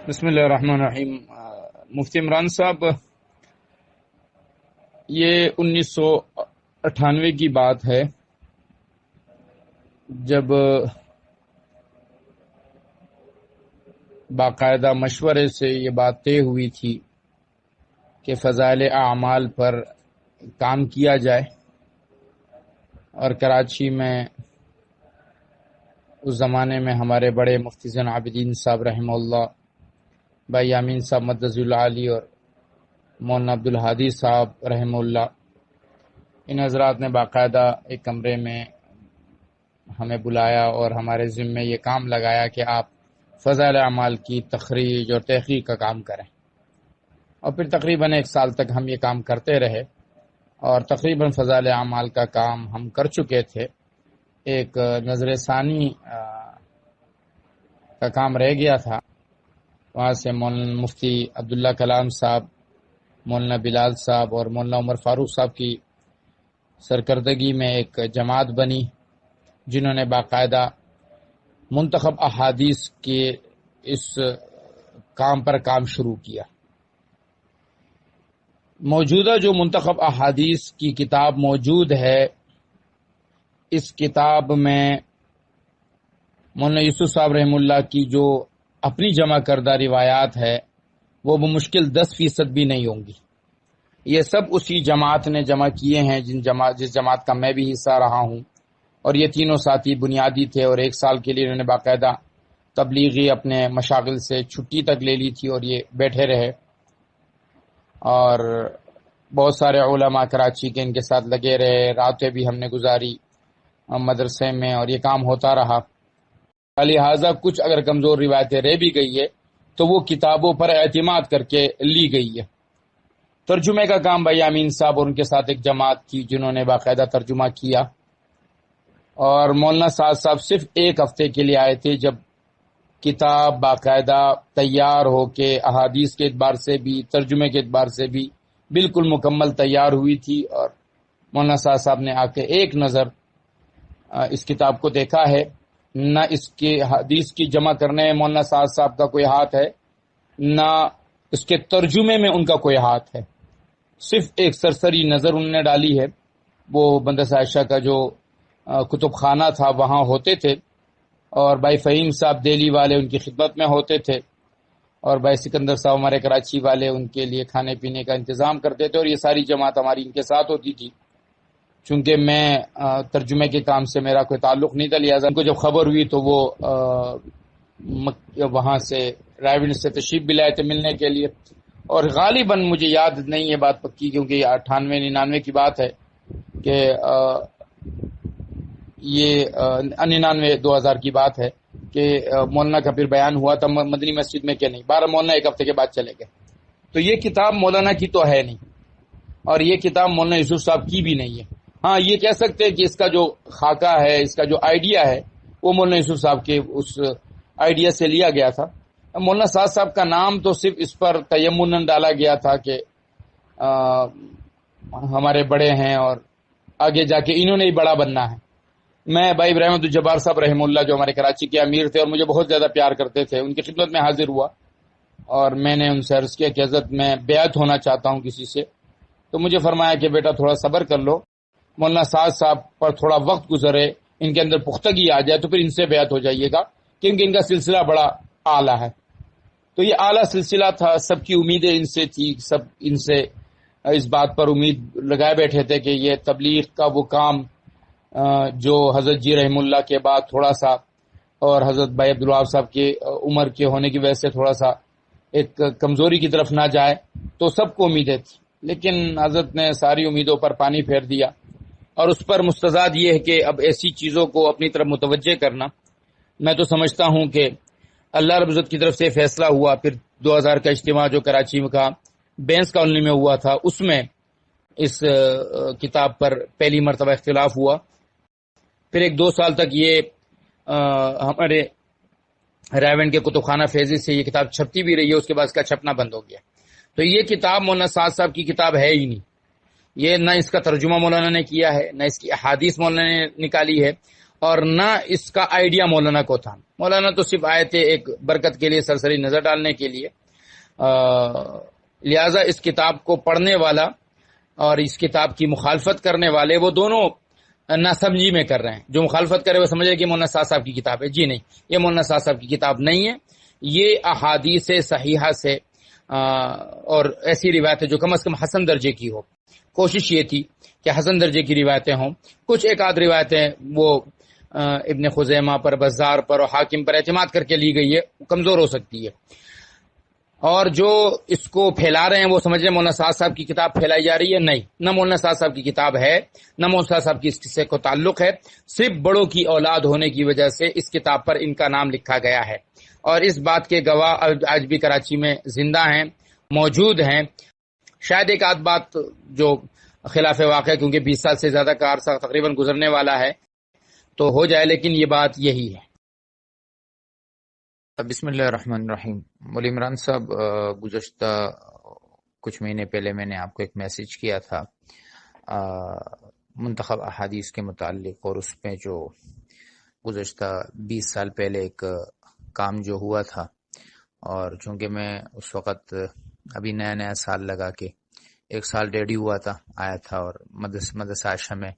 بسم اللہ الرحمن الرحیم۔ مفتی عمران صاحب، یہ 1998 کی بات ہے جب باقاعدہ مشورے سے یہ بات طے ہوئی تھی کہ فضائل اعمال پر کام کیا جائے، اور کراچی میں اس زمانے میں ہمارے بڑے مفتی زین العابدین صاحب رحمہ اللہ، بھائی یامین صاحب مدظ العالی اور مولانا عبدالہادی صاحب رحمہ اللہ، ان حضرات نے باقاعدہ ایک کمرے میں ہمیں بلایا اور ہمارے ذمے یہ کام لگایا کہ آپ فضائل اعمال کی تخریج اور تحقیق کا کام کریں، اور پھر تقریباً 1 سال تک ہم یہ کام کرتے رہے، اور تقریباً فضائل اعمال کا کام ہم کر چکے تھے۔ ایک نظر ثانی کا کام رہ گیا تھا، وہاں سے مولانا مفتی عبداللہ کلام صاحب، مولانا بلال صاحب اور مولانا عمر فاروق صاحب کی سرکردگی میں ایک جماعت بنی، جنہوں نے باقاعدہ منتخب احادیث کے اس کام پر کام شروع کیا۔ موجودہ جو منتخب احادیث کی کتاب موجود ہے، اس کتاب میں مولانا یوسف صاحب رحمہ اللہ کی جو اپنی جمع کردہ روایات ہے وہ بمشکل 10% بھی نہیں ہوں گی۔ یہ سب اسی جماعت نے جمع کیے ہیں جس جماعت کا میں بھی حصہ رہا ہوں، اور یہ تینوں ساتھی بنیادی تھے، اور 1 سال کے لیے انہوں نے باقاعدہ تبلیغی اپنے مشاغل سے چھٹی تک لے لی تھی اور یہ بیٹھے رہے، اور بہت سارے علماء کراچی کے ان کے ساتھ لگے رہے، راتیں بھی ہم نے گزاری مدرسے میں، اور یہ کام ہوتا رہا۔ لہٰذا کچھ اگر کمزور روایتیں رہ بھی گئی ہے تو وہ کتابوں پر اعتماد کر کے لی گئی ہے۔ ترجمے کا کام بھائی یامین صاحب اور ان کے ساتھ ایک جماعت تھی جنہوں نے باقاعدہ ترجمہ کیا، اور مولانا صاحب صرف 1 ہفتے کے لیے آئے تھے، جب کتاب باقاعدہ تیار ہو کے احادیث کے اعتبار سے بھی ترجمے کے اعتبار سے بھی بالکل مکمل تیار ہوئی تھی، اور مولانا صاحب نے آ کے ایک نظر اس کتاب کو دیکھا ہے۔ نہ اس کے حدیث کی جمع کرنے میں مولانا صاحب کا کوئی ہاتھ ہے، نہ اس کے ترجمے میں ان کا کوئی ہاتھ ہے، صرف ایک سرسری نظر انہوں نے ڈالی ہے۔ وہ بندر عائشہ کا جو کتب خانہ تھا وہاں ہوتے تھے، اور بھائی فہیم صاحب دہلی والے ان کی خدمت میں ہوتے تھے، اور بھائی سکندر صاحب ہمارے کراچی والے ان کے لیے کھانے پینے کا انتظام کرتے تھے، اور یہ ساری جماعت ہماری ان کے ساتھ ہوتی تھی۔ چونکہ میں ترجمے کے کام سے میرا کوئی تعلق نہیں تھا، لہٰذا ان کو جب خبر ہوئی تو وہ وہاں سے رائے سے تشریف بھی لائے تھے ملنے کے لیے، اور غالباً مجھے یاد نہیں ہے بات پکی، کیونکہ یہ 98-99 کی بات ہے کہ یہ 99-2000 کی بات ہے کہ مولانا کا پھر بیان ہوا تھا مدنی مسجد میں کہ نہیں، 12 مولانا 1 ہفتے کے بعد چلے گئے۔ تو یہ کتاب مولانا کی تو ہے نہیں، اور یہ کتاب مولانا یوسف صاحب کی بھی نہیں ہے۔ ہاں یہ کہہ سکتے ہیں کہ اس کا جو خاکہ ہے، اس کا جو آئیڈیا ہے، وہ مولانا یوسف صاحب کے اس آئیڈیا سے لیا گیا تھا۔ مولانا صاحب کا نام تو صرف اس پر تیمناً ڈالا گیا تھا کہ ہمارے بڑے ہیں اور آگے جا کے انہوں نے ہی بڑا بننا ہے۔ میں بھائی ابراہیم عبدالجبار صاحب رحمہ اللہ جو ہمارے کراچی کے امیر تھے اور مجھے بہت زیادہ پیار کرتے تھے، ان کی خدمت میں حاضر ہوا، اور میں نے ان سے عرض کیا کہ حضرت میں بیعت ہونا چاہتا ہوں کسی سے، تو مجھے فرمایا کہ بیٹا تھوڑا صبر کر لو، مولانا صاحب پر تھوڑا وقت گزرے، ان کے اندر پختگی آ جائے تو پھر ان سے بیعت ہو جائیے گا، کیونکہ ان کا سلسلہ بڑا اعلیٰ ہے۔ تو یہ اعلیٰ سلسلہ تھا، سب کی امیدیں ان سے تھی، سب ان سے اس بات پر امید لگائے بیٹھے تھے کہ یہ تبلیغ کا وہ کام جو حضرت جی رحم اللہ کے بعد تھوڑا سا، اور حضرت بھائی عبدالوہاب صاحب کی عمر کے ہونے کی وجہ سے تھوڑا سا ایک کمزوری کی طرف نہ جائے، تو سب کو امیدیں تھی، لیکن حضرت نے ساری امیدوں پر پانی پھیر دیا۔ اور اس پر مستزاد یہ ہے کہ اب ایسی چیزوں کو اپنی طرف متوجہ کرنا، میں تو سمجھتا ہوں کہ اللہ رب العزت کی طرف سے فیصلہ ہوا۔ پھر 2000 کا اجتماع جو کراچی میں کا بینس کالونی میں ہوا تھا، اس میں اس کتاب پر پہلی مرتبہ اختلاف ہوا۔ پھر 1-2 سال تک یہ ہمارے رائیونڈ کے کتب خانہ فیضی سے یہ کتاب چھپتی بھی رہی ہے، اس کے بعد اس کا چھپنا بند ہو گیا۔ تو یہ کتاب مولانا صاحب کی کتاب ہے ہی نہیں، یہ نہ اس کا ترجمہ مولانا نے کیا ہے، نہ اس کی احادیث مولانا نے نکالی ہے، اور نہ اس کا آئیڈیا مولانا کو تھا. مولانا تو صرف آئے تھے ایک برکت کے لیے، سرسری نظر ڈالنے کے لیے. لہذا اس کتاب کو پڑھنے والا اور اس کتاب کی مخالفت کرنے والے وہ دونوں ناسمجھی میں کر رہے ہیں. جو مخالفت کرے وہ سمجھ رہے کہ مولانا سعد صاحب کی کتاب ہے. جی نہیں، یہ مولانا سعد صاحب کی کتاب نہیں ہے. یہ احادیث صحیحہ سے اور ایسی روایتیں جو کم از کم حسن درجے کی ہو. کوشش یہ تھی کہ حسن درجے کی روایتیں ہوں. کچھ ایک آدھ روایتیں وہ ابن خزیمہ پر، بزار پر اور حاکم پر اعتماد کر کے لی گئی ہے، کمزور ہو سکتی ہے. اور جو اس کو پھیلا رہے ہیں وہ سمجھ رہے ہیں مولانا سعد صاحب کی کتاب پھیلائی جا رہی ہے. نہیں، نہ مولانا سعد صاحب کی کتاب ہے، نہ مولانا سعد صاحب کی اس قصے کو تعلق ہے. صرف بڑوں کی اولاد ہونے کی وجہ سے اس کتاب پر ان کا نام لکھا گیا ہے، اور اس بات کے گواہ آج بھی کراچی میں زندہ ہیں، موجود ہیں. شاید ایک آدھ بات جو خلاف واقع، کیونکہ 20 سال سے زیادہ کا عرصہ تقریباً گزرنے والا ہے تو ہو جائے، لیکن یہ بات یہی ہے. بسم اللہ الرحمن الرحیم. مولی عمران صاحب، گزشتہ کچھ مہینے پہلے میں نے آپ کو ایک میسج کیا تھا منتخب احادیث کے متعلق، اور اس میں جو گزشتہ 20 سال پہلے ایک کام جو ہوا تھا، اور چونکہ میں اس وقت ابھی نیا سال لگا کے 1 سال ڈیڑھ ہی ہوا تھا آیا تھا، اور مدرسہ عائشہ میں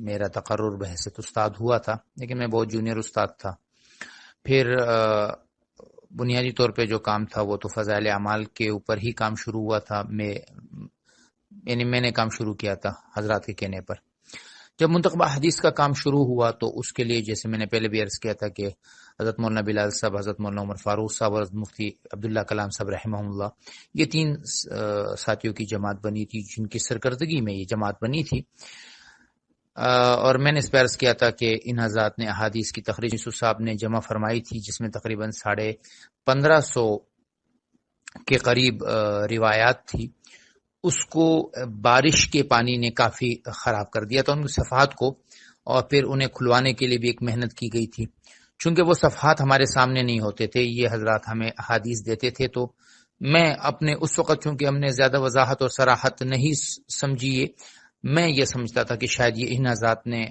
میرا تقرر بحیثیت استاد ہوا تھا، لیکن میں بہت جونیئر استاد تھا. پھر بنیادی طور پہ جو کام تھا وہ تو فضائل اعمال کے اوپر ہی کام شروع ہوا تھا. میں نے کام شروع کیا تھا حضرات کے کہنے پر. جب منتخب حدیث کا کام شروع ہوا تو اس کے لیے، جیسے میں نے پہلے بھی عرض کیا تھا کہ حضرت مولانا بلال صاحب، حضرت مولانا عمر فاروق صاحب اور حضرت مفتی عبداللہ کلام صاحب رحمہ اللہ، یہ 3 ساتھیوں کی جماعت بنی تھی، جن کی سرکردگی میں یہ جماعت بنی تھی. اور میں نے اس پہ عرض کیا تھا کہ ان حضرات نے احادیث کی تخریج یوسف صاحب نے جمع فرمائی تھی، جس میں تقریباً 1550 کے قریب روایات تھی. اس کو بارش کے پانی نے کافی خراب کر دیا تھا ان صفحات کو، اور پھر انہیں کھلوانے کے لیے بھی ایک محنت کی گئی تھی. چونکہ وہ صفحات ہمارے سامنے نہیں ہوتے تھے، یہ حضرات ہمیں احادیث دیتے تھے، تو میں اپنے اس وقت چونکہ ہم نے زیادہ وضاحت اور صراحت نہیں سمجھی، میں یہ سمجھتا تھا کہ شاید یہ ان حضرات نے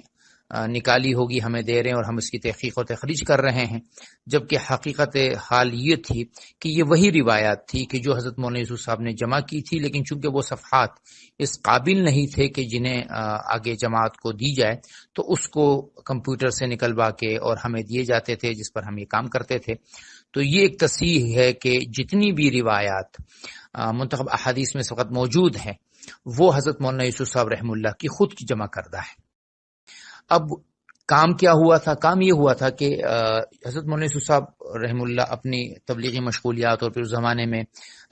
نکالی ہوگی، ہمیں دے رہے ہیں اور ہم اس کی تحقیق و تخریج کر رہے ہیں. جبکہ حقیقت حال یہ تھی کہ یہ وہی روایات تھی کہ جو حضرت مولانا یوسف صاحب نے جمع کی تھی، لیکن چونکہ وہ صفحات اس قابل نہیں تھے کہ جنہیں آگے جماعت کو دی جائے، تو اس کو کمپیوٹر سے نکلوا کے اور ہمیں دیے جاتے تھے، جس پر ہم یہ کام کرتے تھے. تو یہ ایک تصحیح ہے کہ جتنی بھی روایات منتخب احادیث میں اس وقت موجود ہیں وہ حضرت مولانا یوسف صاحب رحمہ اللہ کی خود کی جمع کردہ ہے. اب کام کیا ہوا تھا؟ کام یہ ہوا تھا کہ حضرت مولانا یوسف صاحب رحمہ اللہ اپنی تبلیغی مشغولیات، اور پھر اس زمانے میں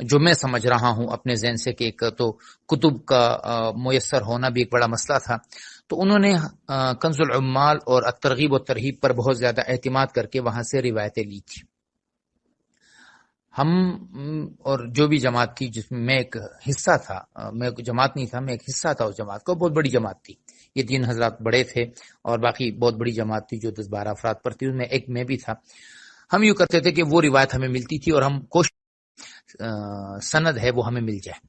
جو میں سمجھ رہا ہوں اپنے ذہن سے کہ ایک تو کتب کا میسر ہونا بھی ایک بڑا مسئلہ تھا، تو انہوں نے کنز العمال اور الترغیب و ترہیب پر بہت زیادہ اعتماد کر کے وہاں سے روایتیں لی تھی. ہم اور جو بھی جماعت تھی جس میں ایک حصہ تھا، میں جماعت نہیں تھا، میں ایک حصہ تھا اس جماعت کا، بہت بڑی جماعت تھی. یہ 3 حضرات بڑے تھے اور باقی بہت بڑی جماعت تھی جو 10-12 افراد پر تھی، ان میں ایک میں بھی تھا. ہم یوں کرتے تھے کہ وہ روایت ہمیں ملتی تھی اور ہم کوشش سند ہے وہ ہمیں مل جائے.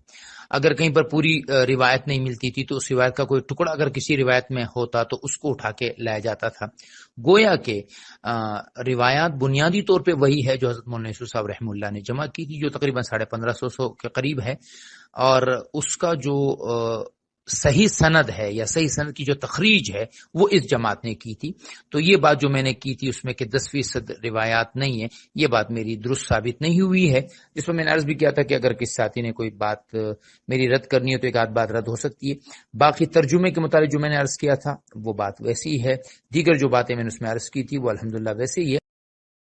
اگر کہیں پر پوری روایت نہیں ملتی تھی تو اس روایت کا کوئی ٹکڑا اگر کسی روایت میں ہوتا تو اس کو اٹھا کے لایا جاتا تھا. گویا کہ روایات بنیادی طور پہ وہی ہے جو حضرت مولانا یوسف صاحب رحمہ اللہ نے جمع کی تھی، جو تقریباً 1550 کے قریب ہے، اور اس کا جو صحیح سند ہے یا صحیح سند کی جو تخریج ہے وہ اس جماعت نے کی تھی. تو یہ بات جو میں نے کی تھی اس میں کہ 10% روایات نہیں ہے، یہ بات میری درست ثابت نہیں ہوئی ہے، جس پر میں نے عرض بھی کیا تھا کہ اگر کسی ساتھی نے کوئی بات میری رد کرنی ہے تو ایک آدھ بات رد ہو سکتی ہے. باقی ترجمے کے متعلق جو میں نے عرض کیا تھا وہ بات ویسی ہے، دیگر جو باتیں میں نے اس میں عرض کی تھی وہ الحمدللہ ویسے ہی ہے.